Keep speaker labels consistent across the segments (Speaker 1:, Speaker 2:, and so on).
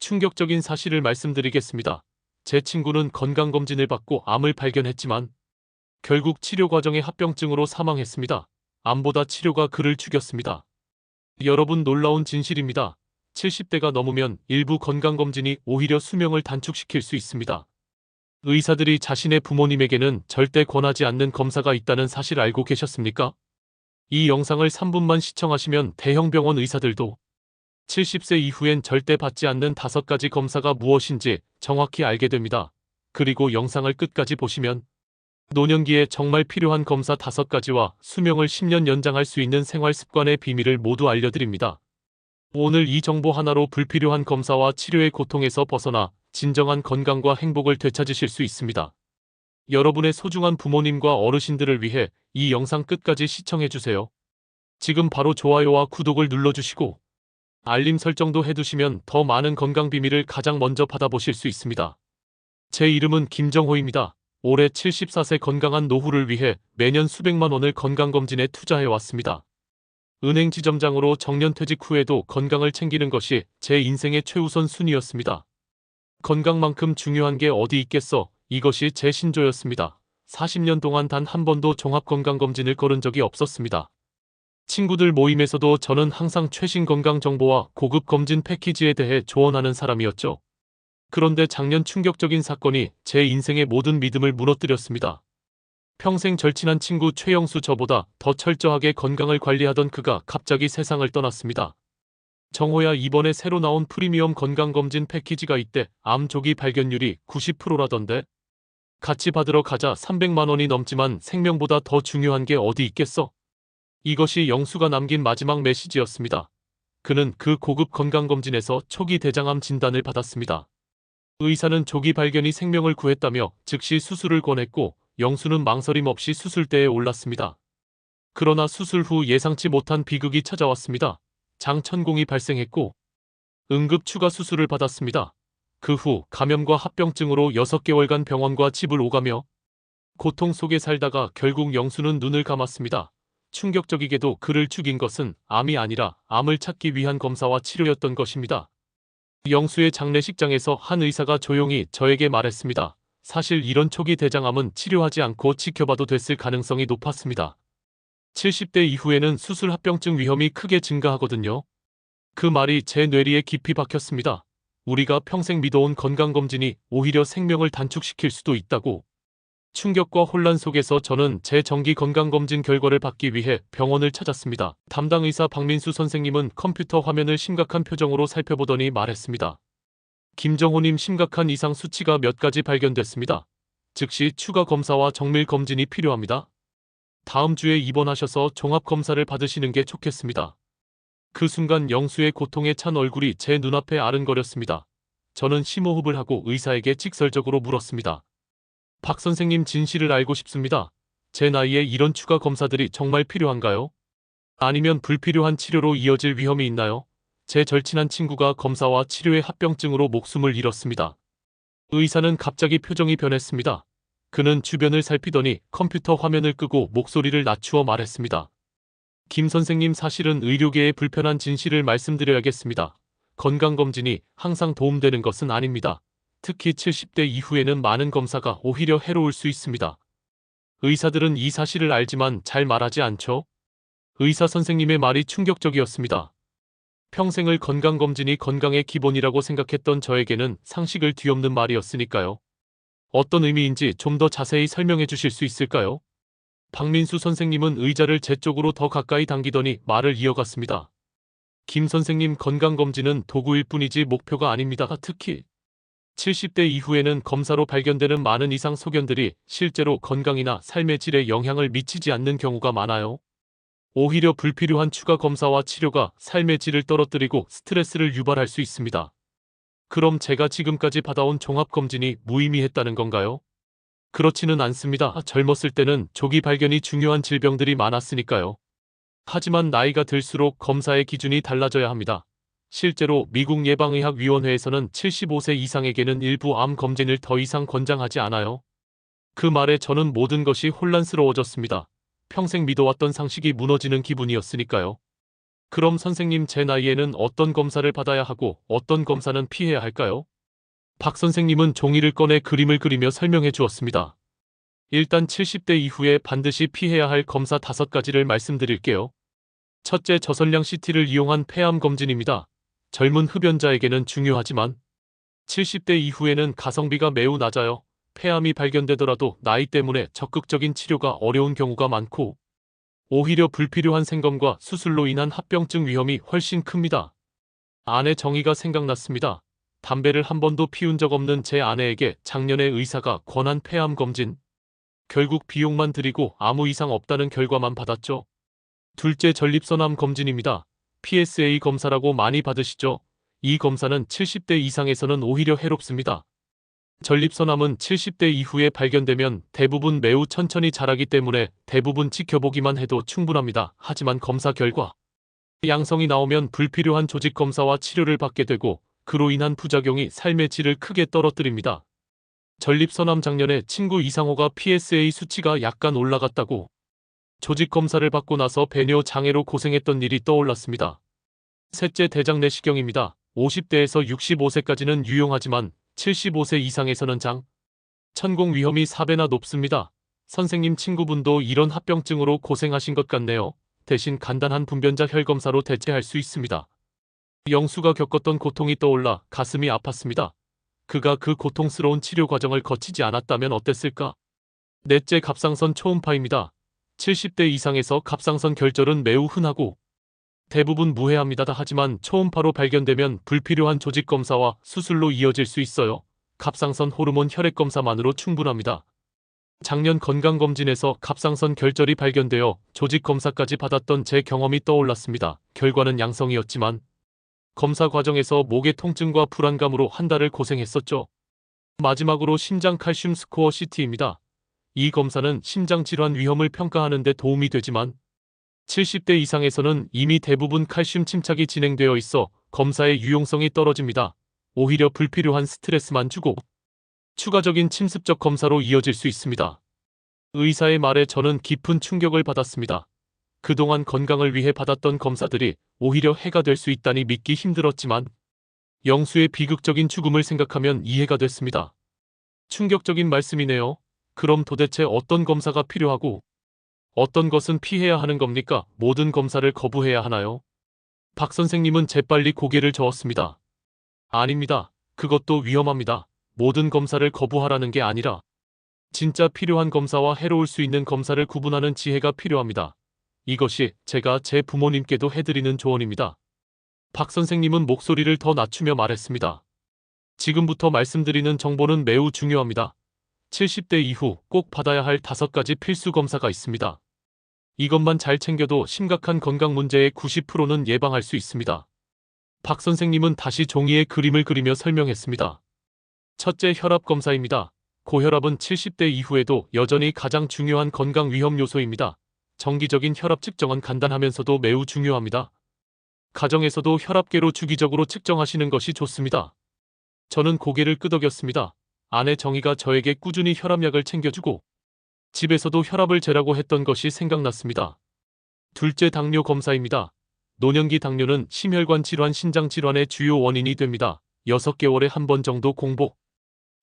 Speaker 1: 충격적인 사실을 말씀드리겠습니다. 제 친구는 건강검진을 받고 암을 발견했지만 결국 치료 과정에 합병증으로 사망했습니다. 암보다 치료가 그를 죽였습니다. 여러분, 놀라운 진실입니다. 70대가 넘으면 일부 건강검진이 오히려 수명을 단축시킬 수 있습니다. 의사들이 자신의 부모님에게는 절대 권하지 않는 검사가 있다는 사실 알고 계셨습니까? 이 영상을 3분만 시청하시면 대형 병원 의사들도 70세 이후엔 절대 받지 않는 5가지 검사가 무엇인지 정확히 알게 됩니다. 그리고 영상을 끝까지 보시면 노년기에 정말 필요한 검사 5가지와 수명을 10년 연장할 수 있는 생활 습관의 비밀을 모두 알려드립니다. 오늘 이 정보 하나로 불필요한 검사와 치료의 고통에서 벗어나 진정한 건강과 행복을 되찾으실 수 있습니다. 여러분의 소중한 부모님과 어르신들을 위해 이 영상 끝까지 시청해주세요. 지금 바로 좋아요와 구독을 눌러주시고 알림 설정도 해두시면 더 많은 건강 비밀을 가장 먼저 받아보실 수 있습니다. 제 이름은 김정호입니다. 올해 74세 건강한 노후를 위해 매년 수백만 원을 건강검진에 투자해왔습니다. 은행 지점장으로 정년퇴직 후에도 건강을 챙기는 것이 제 인생의 최우선 순위였습니다. 건강만큼 중요한 게 어디 있겠어. 이것이 제 신조였습니다. 40년 동안 단 한 번도 종합건강검진을 거른 적이 없었습니다. 친구들 모임에서도 저는 항상 최신 건강 정보와 고급 검진 패키지에 대해 조언하는 사람이었죠. 그런데 작년 충격적인 사건이 제 인생의 모든 믿음을 무너뜨렸습니다. 평생 절친한 친구 최영수, 저보다 더 철저하게 건강을 관리하던 그가 갑자기 세상을 떠났습니다. 정호야, 이번에 새로 나온 프리미엄 건강검진 패키지가 있대. 암 조기 발견율이 90%라던데. 같이 받으러 가자. 300만 원이 넘지만 생명보다 더 중요한 게 어디 있겠어? 이것이 영수가 남긴 마지막 메시지였습니다. 그는 그 고급 건강검진에서 초기 대장암 진단을 받았습니다. 의사는 조기 발견이 생명을 구했다며 즉시 수술을 권했고 영수는 망설임 없이 수술대에 올랐습니다. 그러나 수술 후 예상치 못한 비극이 찾아왔습니다. 장천공이 발생했고 응급 추가 수술을 받았습니다. 그 후 감염과 합병증으로 6개월간 병원과 집을 오가며 고통 속에 살다가 결국 영수는 눈을 감았습니다. 충격적이게도 그를 죽인 것은 암이 아니라 암을 찾기 위한 검사와 치료였던 것입니다. 영수의 장례식장에서 한 의사가 조용히 저에게 말했습니다. 사실 이런 초기 대장암은 치료하지 않고 지켜봐도 됐을 가능성이 높았습니다. 70대 이후에는 수술 합병증 위험이 크게 증가하거든요. 그 말이 제 뇌리에 깊이 박혔습니다. 우리가 평생 믿어온 건강검진이 오히려 생명을 단축시킬 수도 있다고. 충격과 혼란 속에서 저는 제 정기 건강검진 결과를 받기 위해 병원을 찾았습니다. 담당 의사 박민수 선생님은 컴퓨터 화면을 심각한 표정으로 살펴보더니 말했습니다. 김정호님, 심각한 이상 수치가 몇 가지 발견됐습니다. 즉시 추가 검사와 정밀 검진이 필요합니다. 다음 주에 입원하셔서 종합검사를 받으시는 게 좋겠습니다. 그 순간 영수의 고통에 찬 얼굴이 제 눈앞에 아른거렸습니다. 저는 심호흡을 하고 의사에게 직설적으로 물었습니다. 박 선생님, 진실을 알고 싶습니다. 제 나이에 이런 추가 검사들이 정말 필요한가요? 아니면 불필요한 치료로 이어질 위험이 있나요? 제 절친한 친구가 검사와 치료의 합병증으로 목숨을 잃었습니다. 의사는 갑자기 표정이 변했습니다. 그는 주변을 살피더니 컴퓨터 화면을 끄고 목소리를 낮추어 말했습니다. 김 선생님, 사실은 의료계의 불편한 진실을 말씀드려야겠습니다. 건강검진이 항상 도움되는 것은 아닙니다. 특히 70대 이후에는 많은 검사가 오히려 해로울 수 있습니다. 의사들은 이 사실을 알지만 잘 말하지 않죠? 의사 선생님의 말이 충격적이었습니다. 평생을 건강검진이 건강의 기본이라고 생각했던 저에게는 상식을 뒤엎는 말이었으니까요. 어떤 의미인지 좀 더 자세히 설명해 주실 수 있을까요? 박민수 선생님은 의자를 제 쪽으로 더 가까이 당기더니 말을 이어갔습니다. 김 선생님, 건강검진은 도구일 뿐이지 목표가 아닙니다. 특히 70대 이후에는 검사로 발견되는 많은 이상 소견들이 실제로 건강이나 삶의 질에 영향을 미치지 않는 경우가 많아요. 오히려 불필요한 추가 검사와 치료가 삶의 질을 떨어뜨리고 스트레스를 유발할 수 있습니다. 그럼 제가 지금까지 받아온 종합검진이 무의미했다는 건가요? 그렇지는 않습니다. 젊었을 때는 조기 발견이 중요한 질병들이 많았으니까요. 하지만 나이가 들수록 검사의 기준이 달라져야 합니다. 실제로 미국 예방의학위원회에서는 75세 이상에게는 일부 암 검진을 더 이상 권장하지 않아요. 그 말에 저는 모든 것이 혼란스러워졌습니다. 평생 믿어왔던 상식이 무너지는 기분이었으니까요. 그럼 선생님 제 나이에는 어떤 검사를 받아야 하고 어떤 검사는 피해야 할까요? 박 선생님은 종이를 꺼내 그림을 그리며 설명해 주었습니다. 일단 70대 이후에 반드시 피해야 할 검사 5가지를 말씀드릴게요. 첫째, 저선량 CT를 이용한 폐암 검진입니다. 젊은 흡연자에게는 중요하지만 70대 이후에는 가성비가 매우 낮아요. 폐암이 발견되더라도 나이 때문에 적극적인 치료가 어려운 경우가 많고 오히려 불필요한 생검과 수술로 인한 합병증 위험이 훨씬 큽니다. 아내 정의가 생각났습니다. 담배를 한 번도 피운 적 없는 제 아내에게 작년에 의사가 권한 폐암 검진. 결국 비용만 들이고 아무 이상 없다는 결과만 받았죠. 둘째, 전립선암 검진입니다. PSA 검사라고 많이 받으시죠? 이 검사는 70대 이상에서는 오히려 해롭습니다. 전립선암은 70대 이후에 발견되면 대부분 매우 천천히 자라기 때문에 대부분 지켜보기만 해도 충분합니다. 하지만 검사 결과 양성이 나오면 불필요한 조직 검사와 치료를 받게 되고 그로 인한 부작용이 삶의 질을 크게 떨어뜨립니다. 전립선암 작년에 친구 이상호가 PSA 수치가 약간 올라갔다고 조직 검사를 받고 나서 배뇨 장애로 고생했던 일이 떠올랐습니다. 셋째, 대장 내시경입니다. 50대에서 65세까지는 유용하지만 75세 이상에서는 천공 위험이 4배나 높습니다. 선생님 친구분도 이런 합병증으로 고생하신 것 같네요. 대신 간단한 분변자 혈검사로 대체할 수 있습니다. 영수가 겪었던 고통이 떠올라 가슴이 아팠습니다. 그가 그 고통스러운 치료 과정을 거치지 않았다면 어땠을까? 넷째, 갑상선 초음파입니다. 70대 이상에서 갑상선 결절은 매우 흔하고 대부분 무해합니다. 하지만 초음파로 발견되면 불필요한 조직 검사와 수술로 이어질 수 있어요. 갑상선 호르몬 혈액 검사만으로 충분합니다. 작년 건강검진에서 갑상선 결절이 발견되어 조직 검사까지 받았던 제 경험이 떠올랐습니다. 결과는 양성이었지만 검사 과정에서 목의 통증과 불안감으로 한 달을 고생했었죠. 마지막으로 심장 칼슘 스코어 CT입니다. 이 검사는 심장 질환 위험을 평가하는 데 도움이 되지만 70대 이상에서는 이미 대부분 칼슘 침착이 진행되어 있어 검사의 유용성이 떨어집니다. 오히려 불필요한 스트레스만 주고 추가적인 침습적 검사로 이어질 수 있습니다. 의사의 말에 저는 깊은 충격을 받았습니다. 그동안 건강을 위해 받았던 검사들이 오히려 해가 될 수 있다니 믿기 힘들었지만 영수의 비극적인 죽음을 생각하면 이해가 됐습니다. 충격적인 말씀이네요. 그럼 도대체 어떤 검사가 필요하고 어떤 것은 피해야 하는 겁니까? 모든 검사를 거부해야 하나요? 박 선생님은 재빨리 고개를 저었습니다. 아닙니다. 그것도 위험합니다. 모든 검사를 거부하라는 게 아니라 진짜 필요한 검사와 해로울 수 있는 검사를 구분하는 지혜가 필요합니다. 이것이 제가 제 부모님께도 해드리는 조언입니다. 박 선생님은 목소리를 더 낮추며 말했습니다. 지금부터 말씀드리는 정보는 매우 중요합니다. 70대 이후 꼭 받아야 할 5가지 필수 검사가 있습니다. 이것만 잘 챙겨도 심각한 건강 문제의 90%는 예방할 수 있습니다. 박 선생님은 다시 종이에 그림을 그리며 설명했습니다. 첫째, 혈압 검사입니다. 고혈압은 70대 이후에도 여전히 가장 중요한 건강 위험 요소입니다. 정기적인 혈압 측정은 간단하면서도 매우 중요합니다. 가정에서도 혈압계로 주기적으로 측정하시는 것이 좋습니다. 저는 고개를 끄덕였습니다. 아내 정희가 저에게 꾸준히 혈압약을 챙겨주고 집에서도 혈압을 재라고 했던 것이 생각났습니다. 둘째, 당뇨 검사입니다. 노년기 당뇨는 심혈관 질환, 신장 질환의 주요 원인이 됩니다. 6개월에 한 번 정도 공복,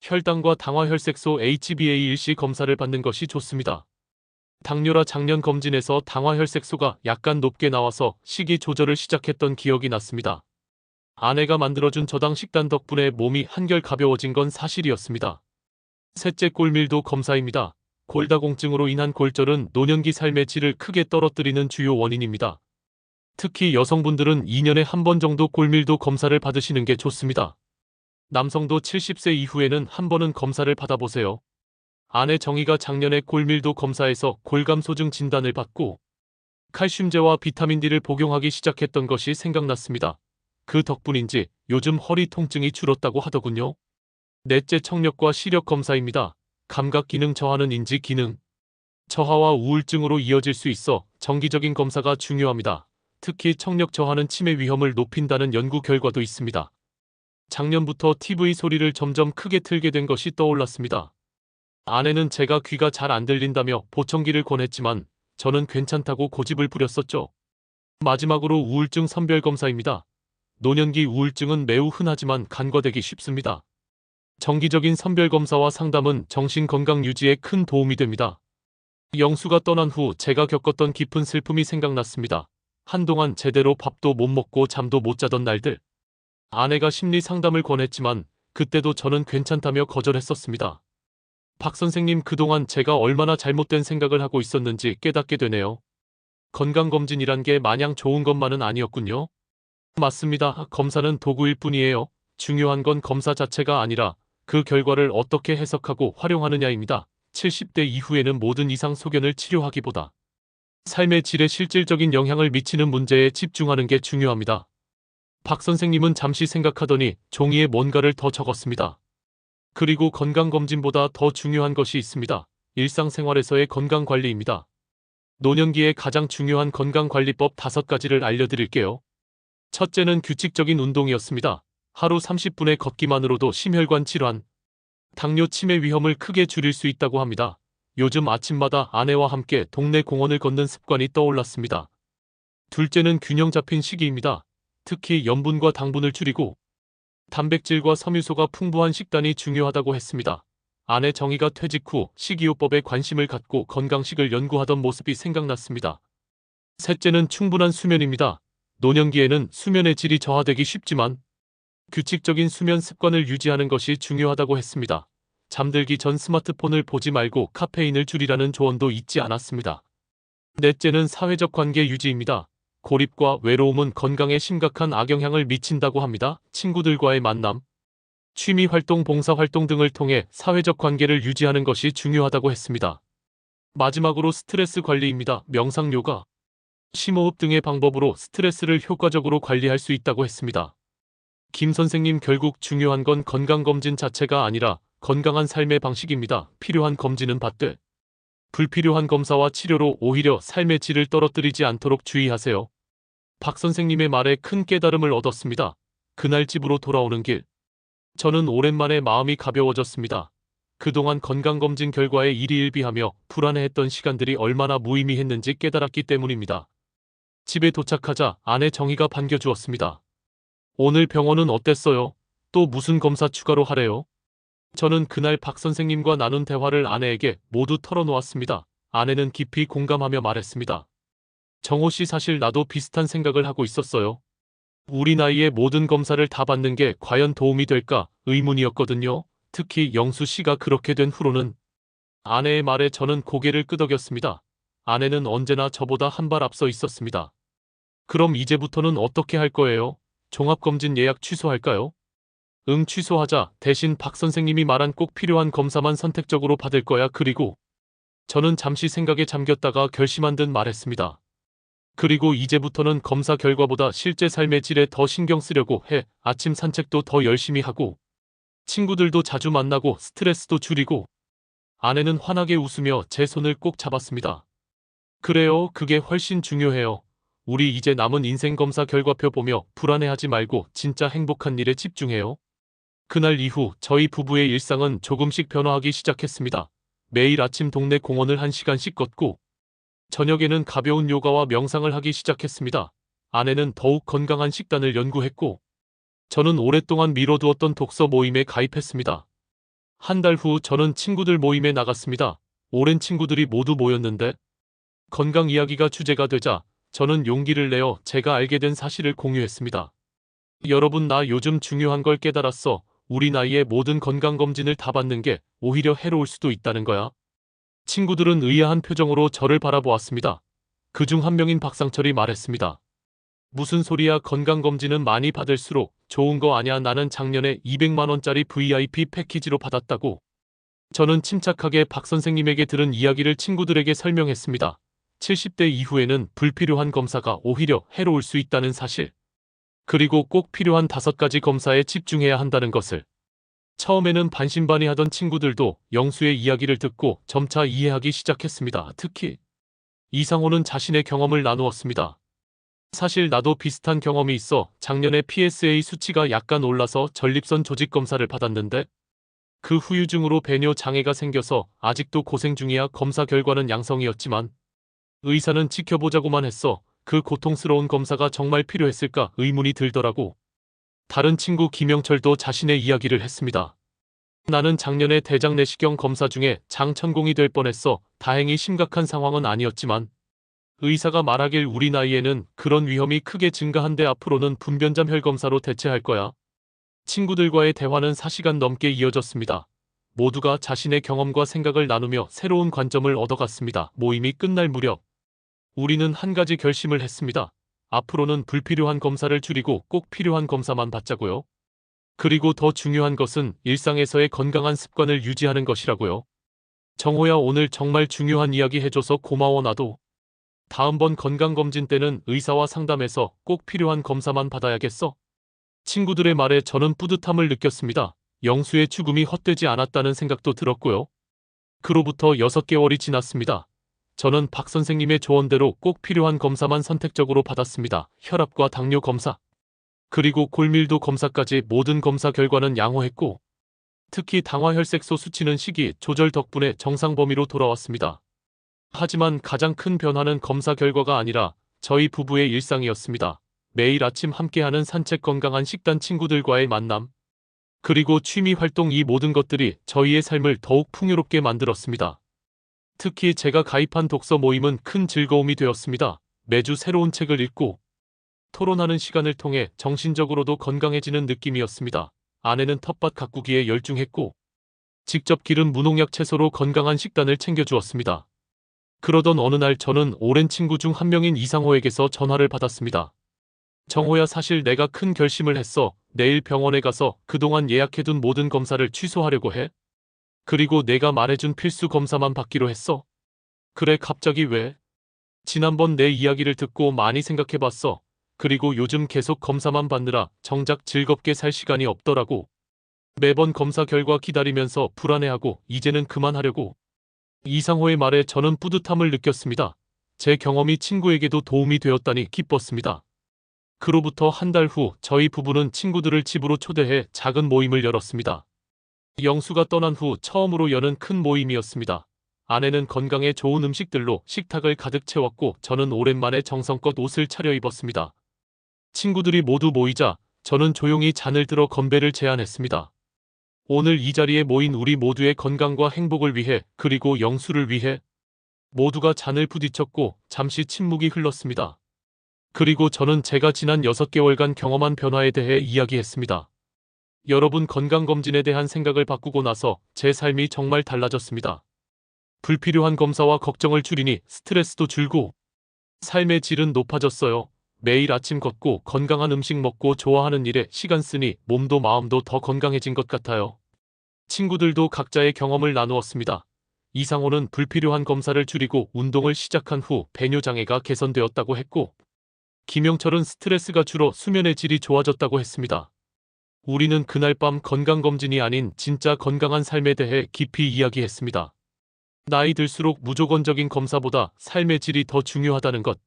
Speaker 1: 혈당과 당화혈색소 HbA1c 검사를 받는 것이 좋습니다. 당뇨라 작년 검진에서 당화혈색소가 약간 높게 나와서 식이 조절을 시작했던 기억이 났습니다. 아내가 만들어준 저당 식단 덕분에 몸이 한결 가벼워진 건 사실이었습니다. 셋째, 골밀도 검사입니다. 골다공증으로 인한 골절은 노년기 삶의 질을 크게 떨어뜨리는 주요 원인입니다. 특히 여성분들은 2년에 한 번 정도 골밀도 검사를 받으시는 게 좋습니다. 남성도 70세 이후에는 한 번은 검사를 받아보세요. 아내 정희가 작년에 골밀도 검사에서 골감소증 진단을 받고 칼슘제와 비타민 D를 복용하기 시작했던 것이 생각났습니다. 그 덕분인지 요즘 허리 통증이 줄었다고 하더군요. 넷째, 청력과 시력 검사입니다. 감각 기능 저하는 인지 기능 저하와 우울증으로 이어질 수 있어 정기적인 검사가 중요합니다. 특히 청력 저하는 치매 위험을 높인다는 연구 결과도 있습니다. 작년부터 TV 소리를 점점 크게 틀게 된 것이 떠올랐습니다. 아내는 제가 귀가 잘 안 들린다며 보청기를 권했지만 저는 괜찮다고 고집을 부렸었죠. 마지막으로 우울증 선별검사입니다. 노년기 우울증은 매우 흔하지만 간과되기 쉽습니다. 정기적인 선별검사와 상담은 정신건강 유지에 큰 도움이 됩니다. 영수가 떠난 후 제가 겪었던 깊은 슬픔이 생각났습니다. 한동안 제대로 밥도 못 먹고 잠도 못 자던 날들. 아내가 심리 상담을 권했지만 그때도 저는 괜찮다며 거절했었습니다. 박 선생님, 그동안 제가 얼마나 잘못된 생각을 하고 있었는지 깨닫게 되네요. 건강검진이란 게 마냥 좋은 것만은 아니었군요. 맞습니다. 검사는 도구일 뿐이에요. 중요한 건 검사 자체가 아니라 그 결과를 어떻게 해석하고 활용하느냐입니다. 70대 이후에는 모든 이상 소견을 치료하기보다 삶의 질에 실질적인 영향을 미치는 문제에 집중하는 게 중요합니다. 박 선생님은 잠시 생각하더니 종이에 뭔가를 더 적었습니다. 그리고 건강검진보다 더 중요한 것이 있습니다. 일상생활에서의 건강관리입니다. 노년기에 가장 중요한 건강관리법 5가지를 알려드릴게요. 첫째는 규칙적인 운동이었습니다. 하루 30분의 걷기만으로도 심혈관 질환, 당뇨 치매 위험을 크게 줄일 수 있다고 합니다. 요즘 아침마다 아내와 함께 동네 공원을 걷는 습관이 떠올랐습니다. 둘째는 균형 잡힌 식이입니다. 특히 염분과 당분을 줄이고 단백질과 섬유소가 풍부한 식단이 중요하다고 했습니다. 아내 정희가 퇴직 후 식이요법에 관심을 갖고 건강식을 연구하던 모습이 생각났습니다. 셋째는 충분한 수면입니다. 노년기에는 수면의 질이 저하되기 쉽지만 규칙적인 수면 습관을 유지하는 것이 중요하다고 했습니다. 잠들기 전 스마트폰을 보지 말고 카페인을 줄이라는 조언도 잊지 않았습니다. 넷째는 사회적 관계 유지입니다. 고립과 외로움은 건강에 심각한 악영향을 미친다고 합니다. 친구들과의 만남, 취미 활동, 봉사 활동 등을 통해 사회적 관계를 유지하는 것이 중요하다고 했습니다. 마지막으로 스트레스 관리입니다. 명상, 요가, 심호흡 등의 방법으로 스트레스를 효과적으로 관리할 수 있다고 했습니다. 김 선생님, 결국 중요한 건 건강검진 자체가 아니라 건강한 삶의 방식입니다. 필요한 검진은 받되 불필요한 검사와 치료로 오히려 삶의 질을 떨어뜨리지 않도록 주의하세요. 박 선생님의 말에 큰 깨달음을 얻었습니다. 그날 집으로 돌아오는 길, 저는 오랜만에 마음이 가벼워졌습니다. 그동안 건강검진 결과에 일희일비하며 불안해했던 시간들이 얼마나 무의미했는지 깨달았기 때문입니다. 집에 도착하자 아내 정희가 반겨주었습니다. 오늘 병원은 어땠어요? 또 무슨 검사 추가로 하래요? 저는 그날 박 선생님과 나눈 대화를 아내에게 모두 털어놓았습니다. 아내는 깊이 공감하며 말했습니다. 정호 씨, 사실 나도 비슷한 생각을 하고 있었어요. 우리 나이에 모든 검사를 다 받는 게 과연 도움이 될까 의문이었거든요. 특히 영수 씨가 그렇게 된 후로는. 아내의 말에 저는 고개를 끄덕였습니다. 아내는 언제나 저보다 한 발 앞서 있었습니다. 그럼 이제부터는 어떻게 할 거예요? 종합검진 예약 취소할까요? 응, 취소하자. 대신 박 선생님이 말한 꼭 필요한 검사만 선택적으로 받을 거야. 그리고 저는 잠시 생각에 잠겼다가 결심한 듯 말했습니다. 그리고 이제부터는 검사 결과보다 실제 삶의 질에 더 신경 쓰려고 해. 아침 산책도 더 열심히 하고 친구들도 자주 만나고 스트레스도 줄이고. 아내는 환하게 웃으며 제 손을 꼭 잡았습니다. 그래요, 그게 훨씬 중요해요. 우리 이제 남은 인생 검사 결과표 보며 불안해하지 말고 진짜 행복한 일에 집중해요. 그날 이후 저희 부부의 일상은 조금씩 변화하기 시작했습니다. 매일 아침 동네 공원을 1시간씩 걷고 저녁에는 가벼운 요가와 명상을 하기 시작했습니다. 아내는 더욱 건강한 식단을 연구했고 저는 오랫동안 미뤄두었던 독서 모임에 가입했습니다. 한 달 후 저는 친구들 모임에 나갔습니다. 오랜 친구들이 모두 모였는데 건강 이야기가 주제가 되자 저는 용기를 내어 제가 알게 된 사실을 공유했습니다. 여러분, 나 요즘 중요한 걸 깨달았어. 우리 나이에 모든 건강검진을 다 받는 게 오히려 해로울 수도 있다는 거야. 친구들은 의아한 표정으로 저를 바라보았습니다. 그중 한 명인 박상철이 말했습니다. 무슨 소리야, 건강검진은 많이 받을수록 좋은 거 아냐. 나는 작년에 200만 원짜리 VIP 패키지로 받았다고. 저는 침착하게 박 선생님에게 들은 이야기를 친구들에게 설명했습니다. 70대 이후에는 불필요한 검사가 오히려 해로울 수 있다는 사실. 그리고 꼭 필요한 5가지 검사에 집중해야 한다는 것을. 처음에는 반신반의하던 친구들도 영수의 이야기를 듣고 점차 이해하기 시작했습니다. 특히 이상호는 자신의 경험을 나누었습니다. 사실 나도 비슷한 경험이 있어. 작년에 PSA 수치가 약간 올라서 전립선 조직 검사를 받았는데 그 후유증으로 배뇨 장애가 생겨서 아직도 고생 중이야. 검사 결과는 양성이었지만 의사는 지켜보자고만 했어. 그 고통스러운 검사가 정말 필요했을까 의문이 들더라고. 다른 친구 김영철도 자신의 이야기를 했습니다. 나는 작년에 대장 내시경 검사 중에 장천공이 될 뻔했어. 다행히 심각한 상황은 아니었지만 의사가 말하길 우리 나이에는 그런 위험이 크게 증가한데 앞으로는 분변장 혈 검사로 대체할 거야. 친구들과의 대화는 4시간 넘게 이어졌습니다. 모두가 자신의 경험과 생각을 나누며 새로운 관점을 얻어갔습니다. 모임이 끝날 무렵 우리는 한 가지 결심을 했습니다. 앞으로는 불필요한 검사를 줄이고 꼭 필요한 검사만 받자고요. 그리고 더 중요한 것은 일상에서의 건강한 습관을 유지하는 것이라고요. 정호야, 오늘 정말 중요한 이야기 해줘서 고마워. 나도 다음번 건강검진 때는 의사와 상담해서 꼭 필요한 검사만 받아야겠어. 친구들의 말에 저는 뿌듯함을 느꼈습니다. 영수의 죽음이 헛되지 않았다는 생각도 들었고요. 그로부터 6개월이 지났습니다. 저는 박 선생님의 조언대로 꼭 필요한 검사만 선택적으로 받았습니다. 혈압과 당뇨 검사, 그리고 골밀도 검사까지 모든 검사 결과는 양호했고, 특히 당화혈색소 수치는 식이 조절 덕분에 정상 범위로 돌아왔습니다. 하지만 가장 큰 변화는 검사 결과가 아니라 저희 부부의 일상이었습니다. 매일 아침 함께하는 산책, 건강한 식단, 친구들과의 만남, 그리고 취미 활동, 이 모든 것들이 저희의 삶을 더욱 풍요롭게 만들었습니다. 특히 제가 가입한 독서 모임은 큰 즐거움이 되었습니다. 매주 새로운 책을 읽고 토론하는 시간을 통해 정신적으로도 건강해지는 느낌이었습니다. 아내는 텃밭 가꾸기에 열중했고 직접 기른 무농약 채소로 건강한 식단을 챙겨주었습니다. 그러던 어느 날 저는 오랜 친구 중 한 명인 이상호에게서 전화를 받았습니다. 정호야, 사실 내가 큰 결심을 했어. 내일 병원에 가서 그동안 예약해둔 모든 검사를 취소하려고 해. 그리고 내가 말해준 필수 검사만 받기로 했어. 그래, 갑자기 왜? 지난번 내 이야기를 듣고 많이 생각해봤어. 그리고 요즘 계속 검사만 받느라 정작 즐겁게 살 시간이 없더라고. 매번 검사 결과 기다리면서 불안해하고 이제는 그만하려고. 이상호의 말에 저는 뿌듯함을 느꼈습니다. 제 경험이 친구에게도 도움이 되었다니 기뻤습니다. 그로부터 한 달 후 저희 부부는 친구들을 집으로 초대해 작은 모임을 열었습니다. 영수가 떠난 후 처음으로 여는 큰 모임이었습니다. 아내는 건강에 좋은 음식들로 식탁을 가득 채웠고 저는 오랜만에 정성껏 옷을 차려입었습니다. 친구들이 모두 모이자 저는 조용히 잔을 들어 건배를 제안했습니다. 오늘 이 자리에 모인 우리 모두의 건강과 행복을 위해, 그리고 영수를 위해. 모두가 잔을 부딪혔고 잠시 침묵이 흘렀습니다. 그리고 저는 제가 지난 6개월간 경험한 변화에 대해 이야기했습니다. 여러분, 건강검진에 대한 생각을 바꾸고 나서 제 삶이 정말 달라졌습니다. 불필요한 검사와 걱정을 줄이니 스트레스도 줄고 삶의 질은 높아졌어요. 매일 아침 걷고 건강한 음식 먹고 좋아하는 일에 시간 쓰니 몸도 마음도 더 건강해진 것 같아요. 친구들도 각자의 경험을 나누었습니다. 이상호는 불필요한 검사를 줄이고 운동을 시작한 후 배뇨 장애가 개선되었다고 했고, 김영철은 스트레스가 줄어 수면의 질이 좋아졌다고 했습니다. 우리는 그날 밤 건강검진이 아닌 진짜 건강한 삶에 대해 깊이 이야기했습니다. 나이 들수록 무조건적인 검사보다 삶의 질이 더 중요하다는 것.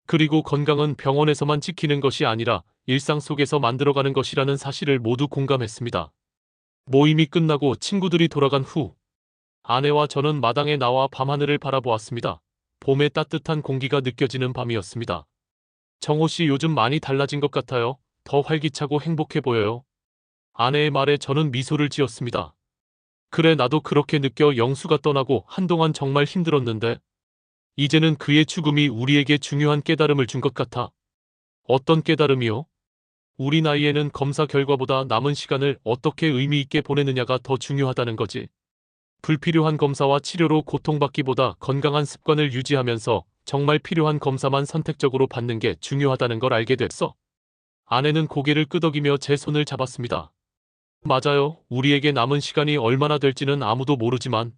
Speaker 1: 그리고 건강은 병원에서만 지키는 것이 아니라 일상 속에서 만들어가는 것이라는 사실을 모두 공감했습니다. 모임이 끝나고 친구들이 돌아간 후 아내와 저는 마당에 나와 밤하늘을 바라보았습니다. 봄의 따뜻한 공기가 느껴지는 밤이었습니다. 정호 씨, 요즘 많이 달라진 것 같아요. 더 활기차고 행복해 보여요. 아내의 말에 저는 미소를 지었습니다. 그래, 나도 그렇게 느껴. 영수가 떠나고 한동안 정말 힘들었는데 이제는 그의 죽음이 우리에게 중요한 깨달음을 준 것 같아. 어떤 깨달음이요? 우리 나이에는 검사 결과보다 남은 시간을 어떻게 의미 있게 보내느냐가 더 중요하다는 거지. 불필요한 검사와 치료로 고통받기보다 건강한 습관을 유지하면서 정말 필요한 검사만 선택적으로 받는 게 중요하다는 걸 알게 됐어. 아내는 고개를 끄덕이며 제 손을 잡았습니다. 맞아요. 우리에게 남은 시간이 얼마나 될지는 아무도 모르지만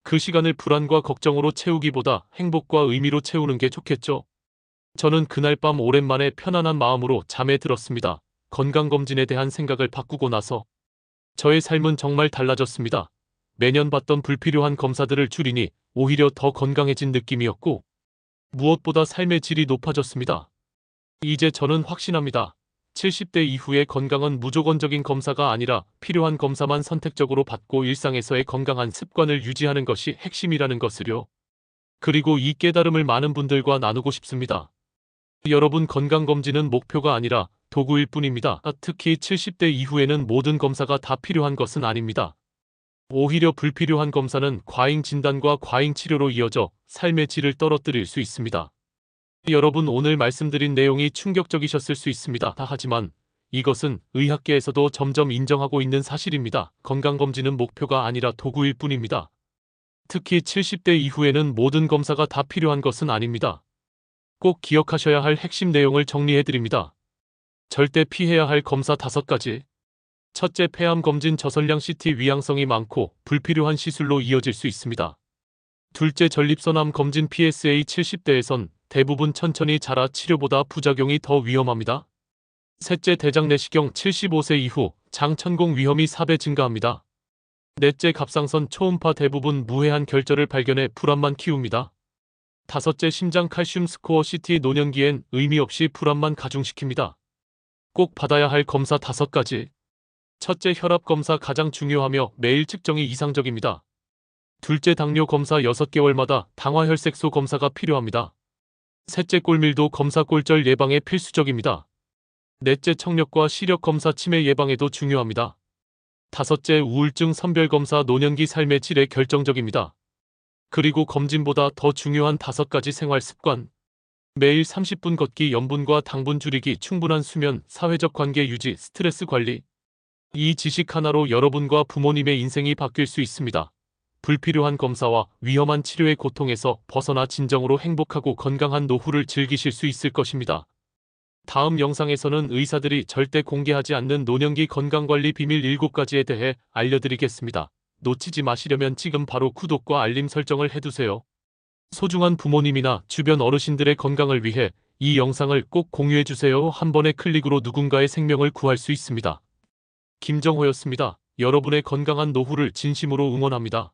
Speaker 1: 그 시간을 불안과 걱정으로 채우기보다 행복과 의미로 채우는 게 좋겠죠. 저는 그날 밤 오랜만에 편안한 마음으로 잠에 들었습니다. 건강검진에 대한 생각을 바꾸고 나서 저의 삶은 정말 달라졌습니다. 매년 받던 불필요한 검사들을 줄이니 오히려 더 건강해진 느낌이었고 무엇보다 삶의 질이 높아졌습니다. 이제 저는 확신합니다. 70대 이후의 건강은 무조건적인 검사가 아니라 필요한 검사만 선택적으로 받고 일상에서의 건강한 습관을 유지하는 것이 핵심이라는 것을요. 그리고 이 깨달음을 많은 분들과 나누고 싶습니다. 여러분, 건강검진은 목표가 아니라 도구일 뿐입니다. 특히 70대 이후에는 모든 검사가 다 필요한 것은 아닙니다. 오히려 불필요한 검사는 과잉 진단과 과잉 치료로 이어져 삶의 질을 떨어뜨릴 수 있습니다. 여러분, 오늘 말씀드린 내용이 충격적이셨을 수 있습니다. 하지만 이것은 의학계에서도 점점 인정하고 있는 사실입니다. 건강검진은 목표가 아니라 도구일 뿐입니다. 특히 70대 이후에는 모든 검사가 다 필요한 것은 아닙니다. 꼭 기억하셔야 할 핵심 내용을 정리해드립니다. 절대 피해야 할 검사 5가지. 첫째, 폐암 검진 저선량 CT 위양성이 많고 불필요한 시술로 이어질 수 있습니다. 둘째, 전립선암 검진 PSA 70대에선 대부분 천천히 자라 치료보다 부작용이 더 위험합니다. 셋째, 대장 내시경 75세 이후 장천공 위험이 4배 증가합니다. 넷째, 갑상선 초음파 대부분 무해한 결절을 발견해 불안만 키웁니다. 다섯째, 심장 칼슘 스코어 CT 노년기엔 의미 없이 불안만 가중시킵니다. 꼭 받아야 할 검사 5가지. 첫째, 혈압 검사 가장 중요하며 매일 측정이 이상적입니다. 둘째, 당뇨 검사 6개월마다 당화혈색소 검사가 필요합니다. 셋째, 꼴밀도 검사 꼴절 예방에 필수적입니다. 넷째, 청력과 시력 검사 치매 예방에도 중요합니다. 다섯째, 우울증 선별 검사 노년기 삶의 질에 결정적입니다. 그리고 검진보다 더 중요한 5가지 생활 습관. 매일 30분 걷기, 염분과 당분 줄이기, 충분한 수면, 사회적 관계 유지, 스트레스 관리. 이 지식 하나로 여러분과 부모님의 인생이 바뀔 수 있습니다. 불필요한 검사와 위험한 치료의 고통에서 벗어나 진정으로 행복하고 건강한 노후를 즐기실 수 있을 것입니다. 다음 영상에서는 의사들이 절대 공개하지 않는 노년기 건강관리 비밀 7가지에 대해 알려드리겠습니다. 놓치지 마시려면 지금 바로 구독과 알림 설정을 해두세요. 소중한 부모님이나 주변 어르신들의 건강을 위해 이 영상을 꼭 공유해주세요. 한 번의 클릭으로 누군가의 생명을 구할 수 있습니다. 김정호였습니다. 여러분의 건강한 노후를 진심으로 응원합니다.